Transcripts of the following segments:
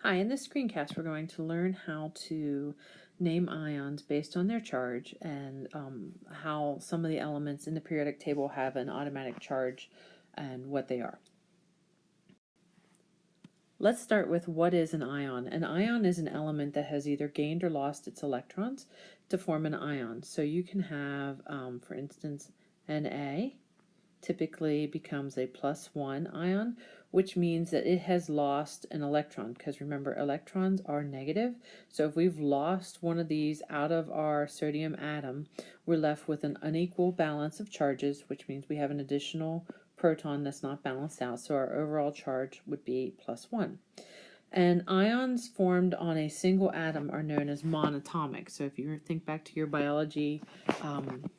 Hi, in this screencast we're going to learn how to name ions based on their charge and how some of the elements in the periodic table have an automatic charge and what they are. Let's start with what is an ion. An ion is an element that has either gained or lost its electrons to form an ion. So you can have, for instance, Na typically becomes a +1 ion, which means that it has lost an electron, because remember, electrons are negative. So if we've lost one of these out of our sodium atom, we're left with an unequal balance of charges, which means we have an additional proton that's not balanced out. So our overall charge would be +1. And ions formed on a single atom are known as monatomic. So if you think back to your biology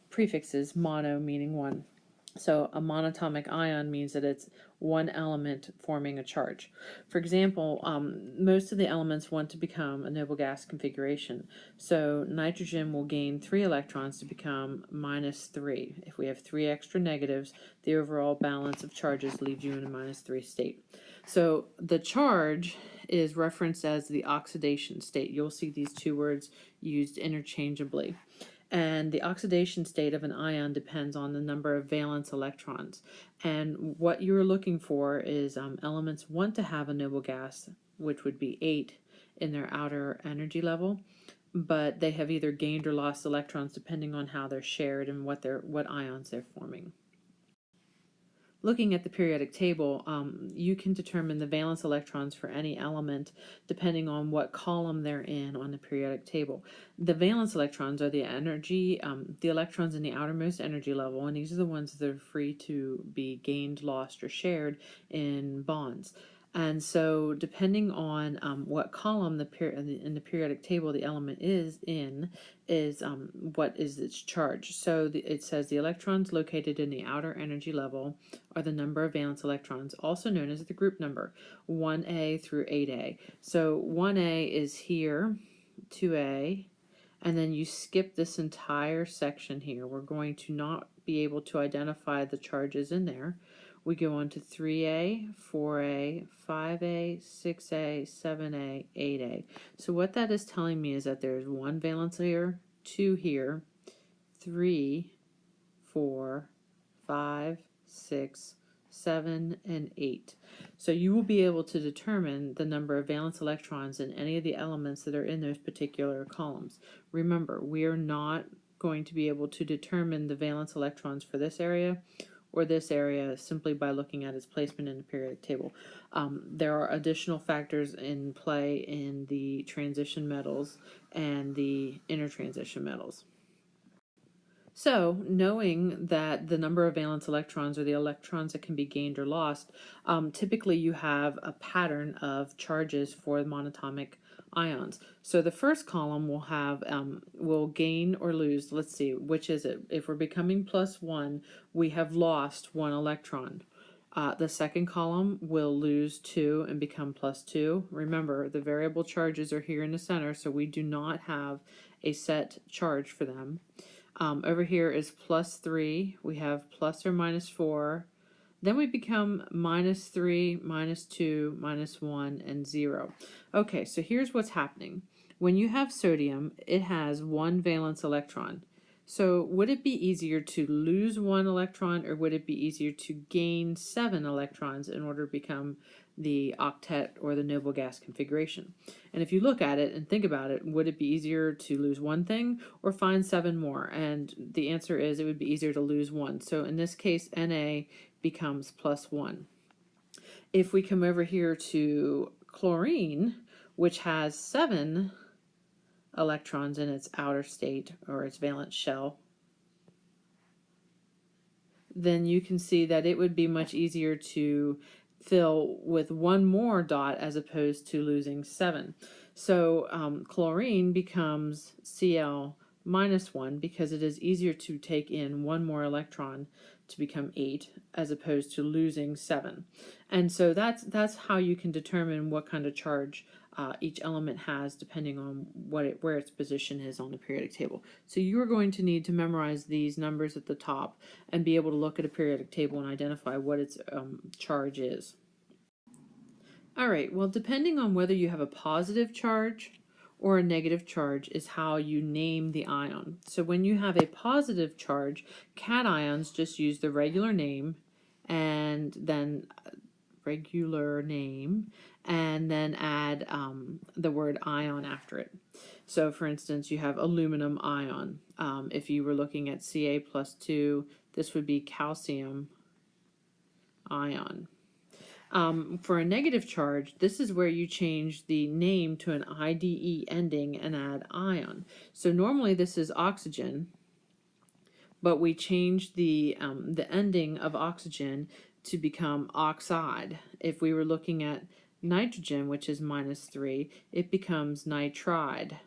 prefixes, mono meaning one. So a monatomic ion means that it's one element forming a charge. For example, most of the elements want to become a noble gas configuration. So nitrogen will gain 3 electrons to become -3. If we have 3 extra negatives, the overall balance of charges leaves you in a -3 state. So the charge is referenced as the oxidation state. You'll see these two words used interchangeably. And the oxidation state of an ion depends on the number of valence electrons. And what you're looking for is elements want to have a noble gas, which would be 8 in their outer energy level, but they have either gained or lost electrons depending on how they're shared and what ions they're forming. Looking at the periodic table, you can determine the valence electrons for any element depending on what column they're in on the periodic table. The valence electrons are the energy, the electrons in the outermost energy level, and these are the ones that are free to be gained, lost, or shared in bonds. And so depending on what column in the periodic table the element is in is what is its charge. So it says the electrons located in the outer energy level are the number of valence electrons, also known as the group number, 1A through 8A. So 1A is here, 2A, and then you skip this entire section here. We're going to not be able to identify the charges in there. We go on to 3A, 4A, 5A, 6A, 7A, 8A. So what that is telling me is that there's 1 valence here, 2 here, 3, 4, 5, 6, 7, and 8. So you will be able to determine the number of valence electrons in any of the elements that are in those particular columns. Remember, we are not going to be able to determine the valence electrons for this area or this area simply by looking at its placement in the periodic table. There are additional factors in play in the transition metals and the intertransition metals. So, knowing that the number of valence electrons or the electrons that can be gained or lost, typically you have a pattern of charges for monatomic ions. So the first column will have will gain or lose. Let's see, which is it? If we're becoming +1, we have lost 1 electron. The second column will lose 2 and become +2. Remember, the variable charges are here in the center, so we do not have a set charge for them. Over here is +3. We have plus or -4. Then we become -3, -2, -1, and 0. Okay, so here's what's happening. When you have sodium, it has 1 valence electron. So would it be easier to lose 1 electron, or would it be easier to gain 7 electrons in order to become the octet or the noble gas configuration? And if you look at it and think about it, would it be easier to lose one thing or find 7 more? And the answer is it would be easier to lose 1. So in this case, Na becomes +1. If we come over here to chlorine, which has 7 electrons in its outer state or its valence shell, then you can see that it would be much easier to fill with 1 more dot as opposed to losing 7. So chlorine becomes Cl -1 because it is easier to take in 1 more electron to become 8 as opposed to losing 7. And so that's how you can determine what kind of charge each element has depending on where its position is on the periodic table. So you're going to need to memorize these numbers at the top and be able to look at a periodic table and identify what its charge is. All right, well, depending on whether you have a positive charge or a negative charge is how you name the ion. So when you have a positive charge, cations just use the regular name and then add the word ion after it. So for instance, you have aluminum ion. If you were looking at Ca plus 2, this would be calcium ion. For a negative charge, this is where you change the name to an IDE ending and add ion. So normally this is oxygen, but we change the ending of oxygen to become oxide. If we were looking at nitrogen, which is -3, it becomes nitride.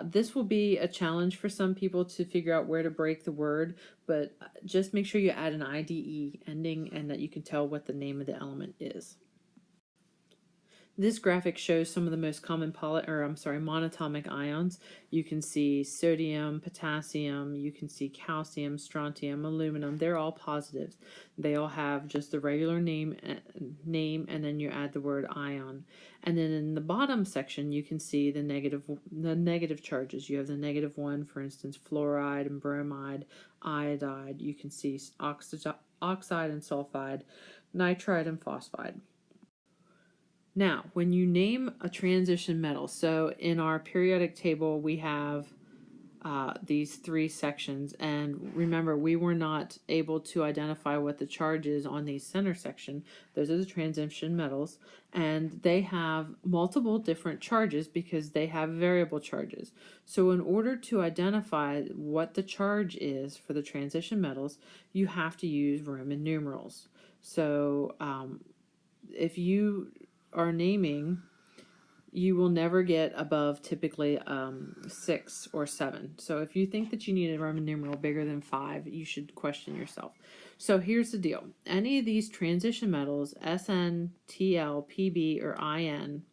This will be a challenge for some people to figure out where to break the word, but just make sure you add an IDE ending and that you can tell what the name of the element is. This graphic shows some of the most common monatomic ions. You can see sodium, potassium, you can see calcium, strontium, aluminum. They're all positives. They all have just the regular name and then you add the word ion. And then in the bottom section you can see the negative charges. You have the -1, for instance, fluoride and bromide, iodide. You can see oxide and sulfide, nitride and phosphide. Now, when you name a transition metal, so in our periodic table we have these 3 sections, and remember we were not able to identify what the charge is on the center section. Those are the transition metals, and they have multiple different charges because they have variable charges. So in order to identify what the charge is for the transition metals, you have to use Roman numerals. So if you are naming, you will never get above typically 6 or 7. So if you think that you need a Roman numeral bigger than 5, you should question yourself. So here's the deal. Any of these transition metals, Sn, Tl, Pb, or In,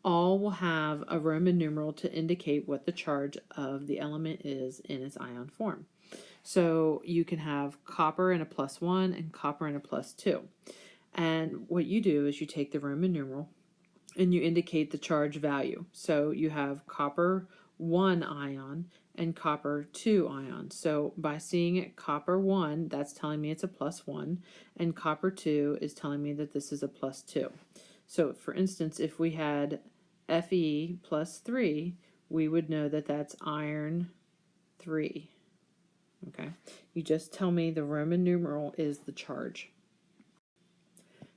all will have a Roman numeral to indicate what the charge of the element is in its ion form. So you can have copper and a +1 and copper and a +2. And what you do is you take the Roman numeral and you indicate the charge value. So you have copper 1 ion and copper 2 ion. So by seeing it copper 1, that's telling me it's a +1, and copper 2 is telling me that this is a +2. So for instance, if we had Fe +3, we would know that that's iron 3. Okay, you just tell me the Roman numeral is the charge.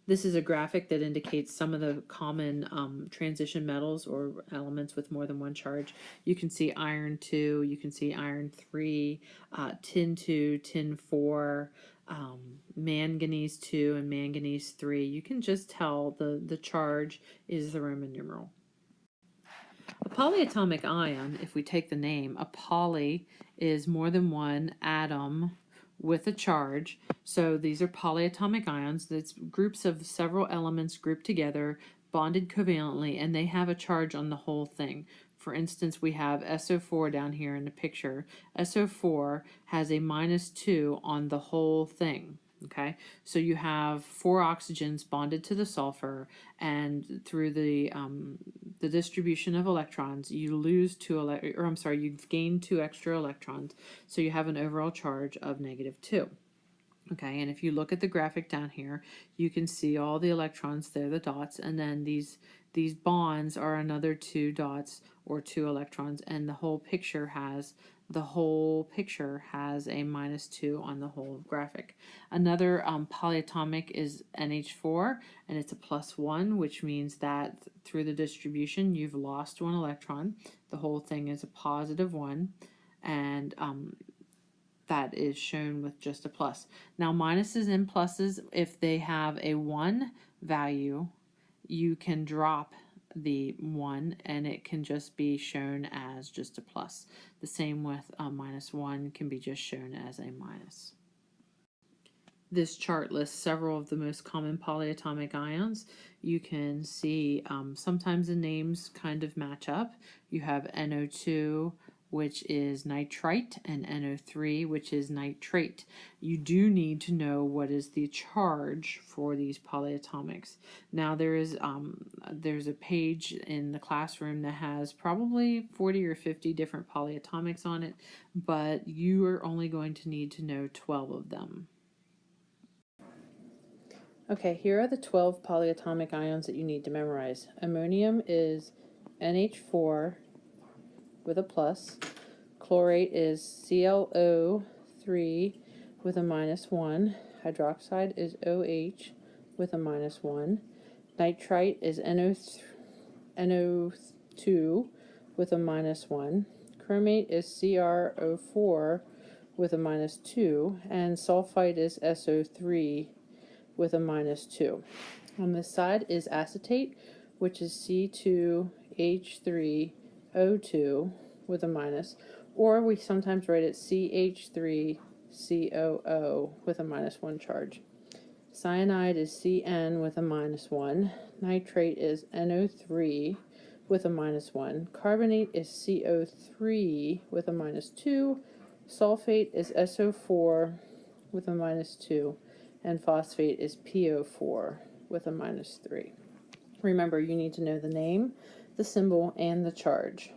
This is a graphic that indicates some of the common transition metals or elements with more than one charge. You can see iron 2, you can see iron 3, tin 2, tin 4, manganese 2, and manganese 3. You can just tell the charge is the Roman numeral. A polyatomic ion, if we take the name, a poly is more than one atom with a charge. So these are polyatomic ions. That's groups of several elements grouped together, bonded covalently, and they have a charge on the whole thing. For instance, we have SO4 down here in the picture. SO4 has a -2 on the whole thing. Okay, so you have 4 oxygens bonded to the sulfur, and through the distribution of electrons, you lose you've gained 2 extra electrons, so you have an overall charge of -2. Okay, and if you look at the graphic down here, you can see all the electrons, they're the dots, and then these bonds are another 2 dots or 2 electrons, and the whole picture has a -2 on the whole graphic. Another polyatomic is NH4, and it's a +1, which means that through the distribution you've lost 1 electron. The whole thing is a +1, and that is shown with just a plus. Now minuses and pluses, if they have a 1 value, you can drop the 1 and it can just be shown as just a plus. The same with -1 can be just shown as a minus. This chart lists several of the most common polyatomic ions. You can see sometimes the names kind of match up. You have NO2 which is nitrite, and NO3, which is nitrate. You do need to know what is the charge for these polyatomics. Now there's a page in the classroom that has probably 40 or 50 different polyatomics on it, but you are only going to need to know 12 of them. Okay, here are the 12 polyatomic ions that you need to memorize. Ammonium is NH4 with a plus. Chlorate is ClO3 with a -1. Hydroxide is OH with a -1. Nitrite is NO2 with a -1. Chromate is CrO4 with a -2. And sulfite is SO3 with a -2. On this side is acetate, which is C2H3O2 with a minus, or we sometimes write it CH3COO with a -1 charge. Cyanide is CN with a -1. Nitrate is NO3 with a -1. Carbonate is CO3 with a -2. Sulfate is SO4 with a -2. And phosphate is PO4 with a -3. Remember, you need to know the name, the symbol, and the charge.